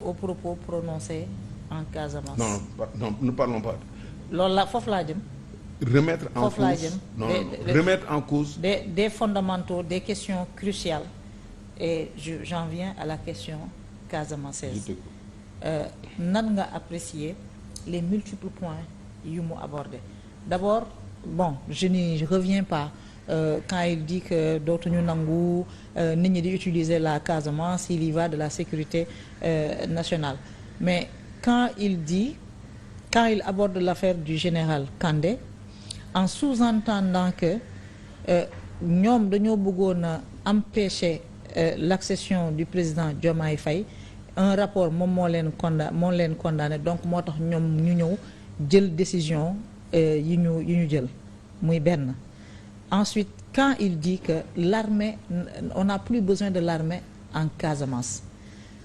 aux propos prononcés en Casamance. Non, ne parlons pas. loolu la foofu laa jëm. Remettre en foofu laa cause jëm. non remettre en cause. des fondamentaux, des questions cruciales et j'en viens à la question casamançaise. Nan nga apprécier les multiples points yu mu abordé d'abord bon je n'y reviens pas quand il dit que dootuñu nangu nit ñi di utiliser la Casamance, il y va de la sécurité nationale, mais quand il aborde l'affaire du général Kandé en sous-entendant que ñoom dañoo bëggoon a empêcher l'accession du président Diomaye Faye, un rapport moom moo leen condamné donc moo tax ñoom ñu ñëw jël décision yi ñu jël muy benn. Ensuite quand il dit que l'armée on n'a plus besoin de l'armée en Casamance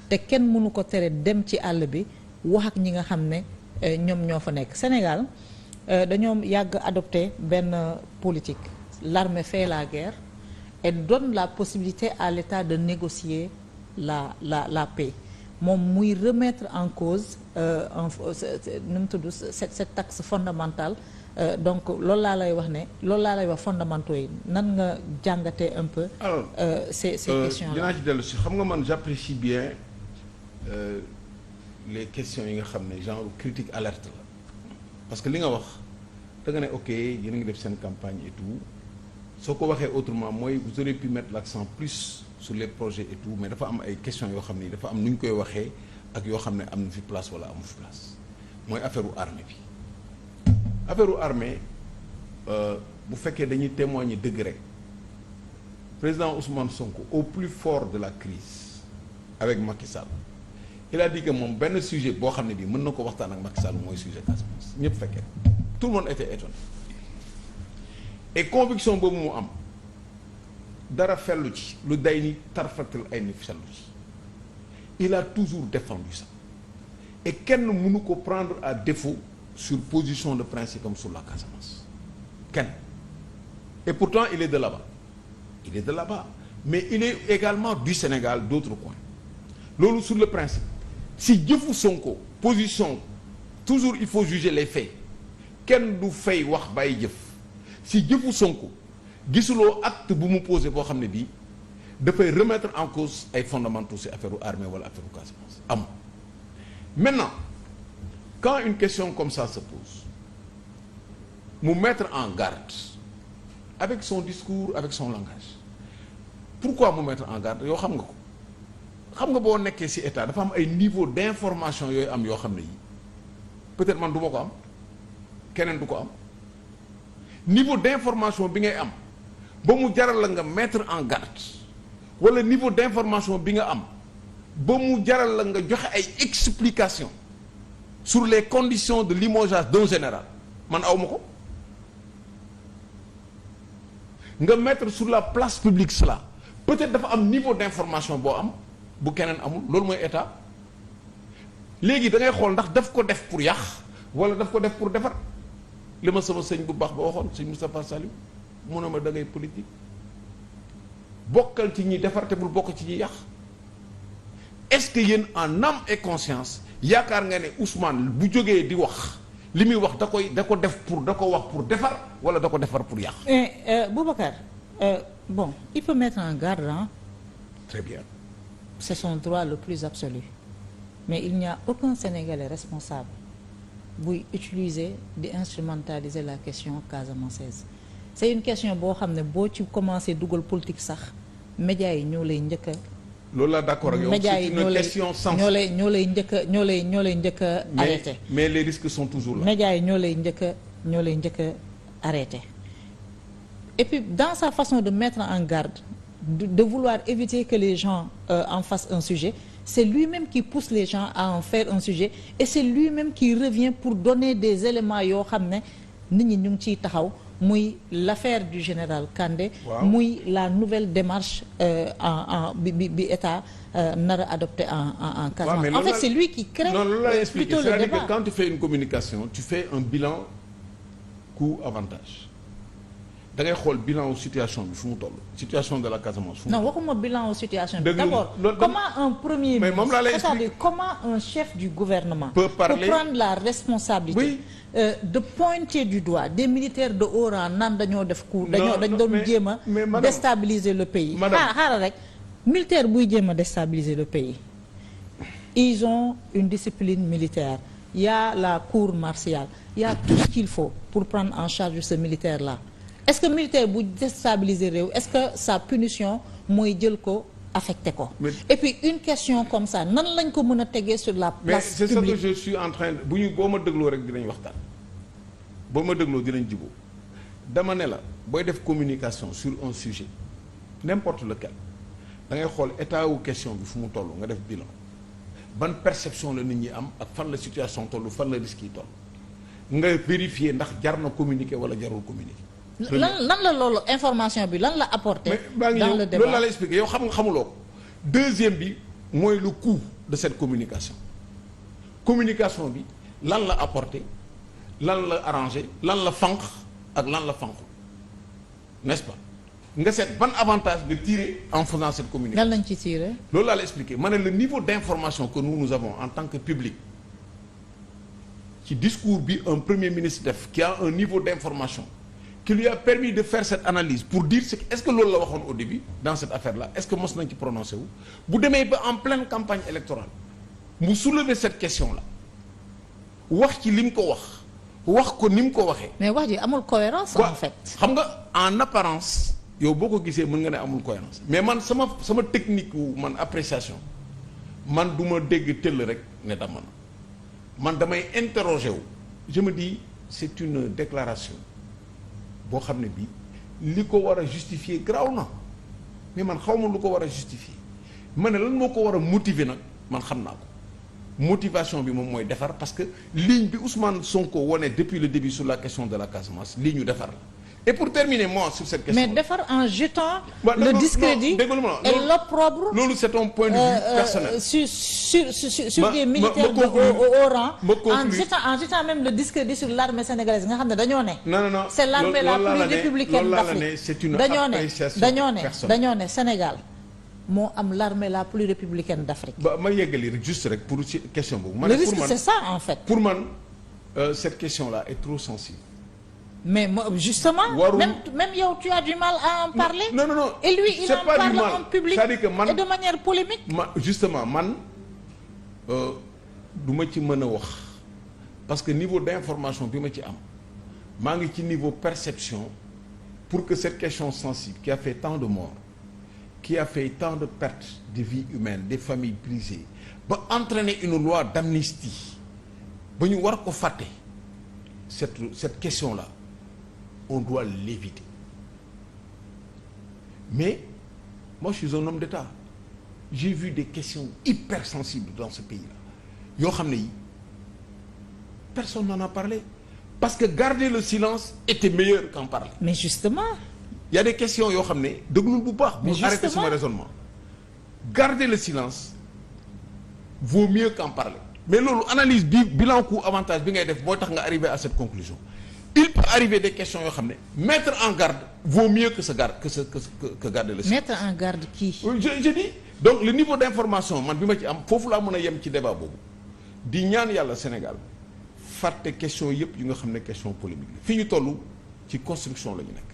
te kenn mënu ko tere dem ci àll bi wax ak ñi nga xam ne ñoom ñoo fa nekk. Sénégal dañoo yàgg adopté benn politique, l'armée fait la guerre et donne la possibilité à l'État de négocier la paix. Moom muy remettre en cause nu mu tudd cette axe fondamental donc loolu laa lay wax fondamentaux yi nan nga jàngatee un peu. Alors ces questions là. dinaa ci dellu si xam nga man j'apprécie bien les questions yi nga xam ne genre critique alerte la parce que li nga wax da nga ne ok yéen a ngi def seen campagne et tout soo ko waxee autrement mooy vous auriez pu mettre l'accent plus sur les projets et tout mais dafa am ay questions yoo xam ni dafa am nu ñu koy waxee ak yoo xam ne am na fi place wala amu fi place mooy affaire u armée bi affaire u armée bu fekkee dañuy témoigner dëgg rek président Ousmane Sonko au plus fort de la crise avec Macky Sall il a dit que moom benn sujet boo xam ne bii mën na ko waxtaan ak Macky Sall mooy sujet Casamance ñëpp fekkee tout le monde était étonné et conviction boobu mu am dara fellu ci lu day ni tarfatal ay ni fellu ci il a toujours défendu ça et kenn mënu ko prendre à défaut sur position de principe am sur la Casamance kenn et pourtant il est de là-bas mais il est également du Sénégal d'autres coins loolu sur le principe si jëfu Sonko position toujours il faut juger les faits kenn du fay wax bàyyi jëf si jëfu Sonko gisuloo acte bu mu posé boo xam ne bii dafay remettre en cause ay fondamentaux ci affaire armée wala affaire Casamance am maintenant quand une question comme ça se pose mu mettre en garde avec son discours avec son langage pourquoi mu mettre en garde yoo xam nga ko xam nga boo nekkee ci état dafa am ay niveau d'information yooyu am yoo xam ne yi peut-être man du ma ko am keneen du ko am niveau d'information bi ngay am ba mu jaral la nga mettre en garde wala niveau d'information bi nga am ba mu jaral la nga joxe ay explications sur les conditions de limogeage d'un général man awma ko nga mettre sur la place publique cela peut-être dafa am niveau d'information boo am bu keneen amul loolu mooy état léegi da ngay xool ndax daf ko def pour yàq wala daf ko def pour defar li ma sama sëñ bu baax ba waxoon sëñ Moustapha Saliou mu ne ma da ngay politique bokkal ci ñi defar te bul bokk ci ñi yàq est-ce que yéen en âme et conscience yaakaar nga ne Ousmane bu jógee di wax li muy wax da ko wax pour defar wala da ko defar pour yàq. Boubacar bon il peut mettre en garde hein. Très bien. C'est son droit le plus absolu mais il n'y a aucun Sénégalais responsable buy utiliser di instrumentaliser la question casamançaise c'est une question boo xam ne boo ci commencé dugal politique sax médias yi ñoo lay njëkk a. loolu laa d'accord ak yow c'est une question sans. ñoo lay njëkk a arrêté. mais les risques sont toujours là. médias yi ñoo lay njëkk a arrêté et puis dans sa façon de mettre en garde de vouloir éviter que les gens en fassent un sujet. C'est lui-même qui pousse les gens à en faire un sujet et c'est lui-même qui revient pour donner des éléments yoo xam ne nit ñi ñu ngi ciy taxaw muy l'affaire du général Kandé. Wow. muy la nouvelle démarche bi état nar a adopté en Casamance. En fait c'est lui qui crée plutôt le débat. Que quand tu fais une communication tu fais un bilan coût-avantage da ngay xool bilan situation bi fu mu toll situation de la Casamance. fu mu non waxuma bilan situation bi. dëgg d'abord comment un premier mais moom laa lay ministre c'est-à-dire comment un chef du gouvernement peut parler pour prendre la responsabilité. Oui. De pointer du doigt des militaires de haut rang naan dañoo def coup. dañ doon jéem a déstabiliser le pays. xaaral rek militaire buy jéem a déstabiliser le pays. Ils ont une discipline militaire. Il y a la cour martiale. Il y a tout ce qu'il faut pour prendre en charge ce militaire-là. Est-ce que militaire bu déstabiliser réew est-ce que sa punition mooy jël ko affecté ko. Et puis une question comme ça nan lañ ko mën a tegee sur la place publique. Mais c'est ça que je suis en train bu ñu boo ma dégloo rek dinañ waxtaan boo ma dégloo dinañ jubóo dama ne la booy def communication sur un sujet n'importe lequel da ngay xool état wu question bi fu mu toll nga def bilan ban perception la nit ñi am ak fan la situation toll fan la risque yi toll nga vérifier ndax jar na communiquer wala jarul communiquer. lan la loolu information bi lan la apporté. dans le débat loolu laa lay expliquer yow xam nga xamuloo ko. deuxième bi mooy le coût de cette communication bi lan la apporté lan la arrangé lan la fànq ak lan la fànqul n'est-ce pas nga seet ban avantage nga tirer en faisant cette communication. lan lañ ci tirer. loolu laa lay expliquer ma ne le niveau d'information que nous avons en tant que public ci discours bi un premier ministre def qui a un niveau d'information qui lui a permis de faire cette analyse pour dire est-ce que loolu la waxoon au début dans cette affaire-là est-ce que mos nañ ci prononcé wu bu demee ba en pleine campagne électorale mu soulever cette question-là wax ci li mu ko wax ko ni mu ko waxee. mais wax ji amul cohérence en fait. xam nga en apparence yow boo ko gisee mën nga ne amul cohérence mais man sama technique wu man appréciation man du ma dégg tëll rek ne dama na man damay interroger wu je me dis c'est une déclaration boo xam ne bii li ko war a justifier graw na mais man xaw ma lu ko war a justifier ma ne lan moo ko war a motiver nag man xam naa ko motivation bi moom mooy defar parce que ligne bi Ousmane Sonko wone depuis le début sur la question de la Casamance ligne ñu defar la et pour terminer moi sur cette question. mais defar en jetant. le discrédit et l'opprobre. loolu c'est un point de vue personnel. sur des militaires de haut rang. en jetant même le discrédit sur l'armée sénégalaise nga xam ne dañoo ne. non c'est l'armée la plus républicaine d'Afrique. c'est une appréciation personnelle dañoo ne Sénégal moo am l'armée la plus républicaine d'Afrique. ba ma yeggali rek juste rek pour ci question boobu. le risque c'est ça en fait. pour man cette question-là est trop sensible. mais justement. même yow tu as du mal à en parler. non et lui il en parle en public. c'est-à-dire que man et de manière polémique. justement man du ma ci mën a wax parce que niveau d'information bi ma ci am maa ngi ci niveau perception pour que cette question sensible qui a fait tant de morts qui a fait tant de pertes de vies humaines des familles brisées ba entraîner une loi d'amnistie ba ñu war ko fàtte cette question-là. On doit l'éviter mais moi je suis un homme d'État j'ai vu des questions hyper sensibles dans ce pays-là yoo xam ne yi personne n'en a parlé parce que garder le silence était meilleur qu'en parler. mais justement. Il y a des questions yoo xam ne déglul bu baax. bu arrêter sama raisonnement garder le silence vaut mieux qu'en parler mais loolu analyse bilan coût avantage bi ngay def boo tax nga arriver à cette conclusion. Il peut arriver des questions yoo xam ne mettre en garde vaut mieux que garder le silence. Mettre en garde qui? Je dis donc le niveau d'information man bi ma ci am foofu laa mën a yem ci débat boobu di ñaan yàlla Sénégal fàtte question yëpp yu nga xam ne question polémique la fi ñu toll ci construction la ñu nekk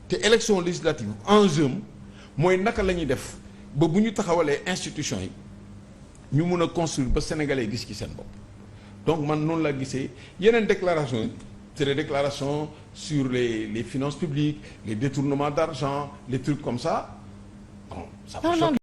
te élection législative enjeu mooy naka la ñuy def ba bu ñu taxawalee institution yi ñu mun a construire ba sénégalais gis ci seen bopp. donc man noonu laa gisee yeneen déclaration yi c'est des déclarations sur les finances publiques les détournements d'argent les trucs comme ça bon ça